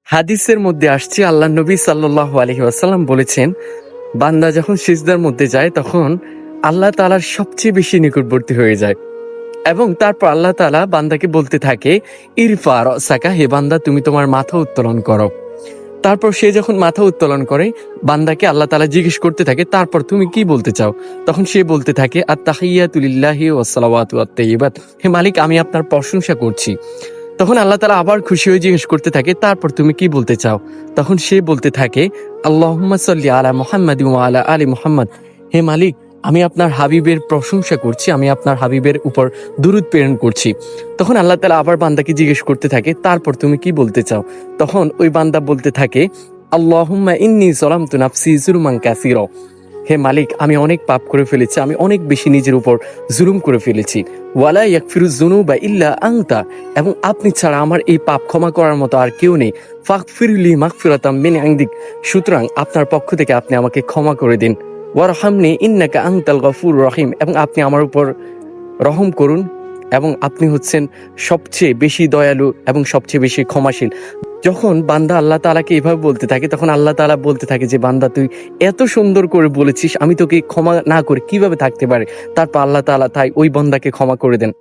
হাদিসের মধ্যে আসছে আল্লাহ নবী সাল্লাল্লাহু আলাইহি ওয়াসাল্লাম বলেছেন, বান্দা যখন সিজদার মধ্যে যায় তখন আল্লাহ তাআলার সবচেয়ে বেশি নিকটবর্তী হয়ে যায় এবং তারপর আল্লাহ তাআলা বান্দাকে বলতে থাকে, ইরফা রাসাকা, হে বান্দা তুমি তোমার মাথা উত্তোলন করো। তারপর সে যখন মাথা উত্তোলন করে, বান্দাকে আল্লাহ তাআলা জিজ্ঞেস করতে থাকে, তারপর তুমি কি বলতে চাও? তখন সে বলতে থাকে, আত-তাহিয়াতু লিল্লাহি ওয়াস সালাওয়াতু ওয়াত-তাইয়্যিবাত, হে মালিক আমি আপনার প্রশংসা করছি। তখন আল্লাহ তাআলা আবার খুশি হয়ে জিজ্ঞেস করতে থাকে, তারপর তুমি কি বলতে চাও? তখন সে বলতে থাকে, আল্লাহুম্মা সাল্লি আলা মুহাম্মাদি ওয়া আলা আলি মুহাম্মাদ, হে মালিক আমি আপনার হাবিবের প্রশংসা করছি, আমি আপনার হাবিবের উপর দুরূদ প্রেরণ করছি। তখন আল্লাহ তাআলা আবার বান্দাকে জিজ্ঞেস করতে থাকে, তারপর তুমি কি বলতে চাও? তখন ওই বান্দা বলতে থাকে, আল্লাহুম্মা ইন্নী যালামতু নাফসি যুলমান কাসীরা, হে মালিক আমি অনেক পাপ করে ফেলেছি, আমি অনেক বেশি নিজের উপর জুলুম করে ফেলেছি। ওয়ালা ইয়াগফিরুয যুনুবা ইল্লা আনতা, এবং আপনি ছাড়া আমার এই পাপ ক্ষমা করার মতো আর কেউ নেই। ফাগফিরলি মাগফিরাতাম মিন ইনদিক, সুতরাং আপনার পক্ষ থেকে আপনি আমাকে ক্ষমা করে দিন। ওয়ারহামনি ইন্নাকা আনতাল গফুরুর রহিম, এবং আপনি আমার উপর রহম করুন, এবং আপনি হচ্ছেন সবচেয়ে বেশি দয়ালু এবং সবচেয়ে বেশি ক্ষমাশীল। যখন বান্দা আল্লাহ তাআলাকে এভাবে বলতে থাকে, তখন আল্লাহ তাআলা বলতে থাকে যে, বান্দা তুই এত সুন্দর করে বলেছিস, আমি তোকে ক্ষমা না করে কিভাবে থাকতে পারি? তারপর আল্লাহ তাআলা তাই ওই বান্দাকে ক্ষমা করে দেন।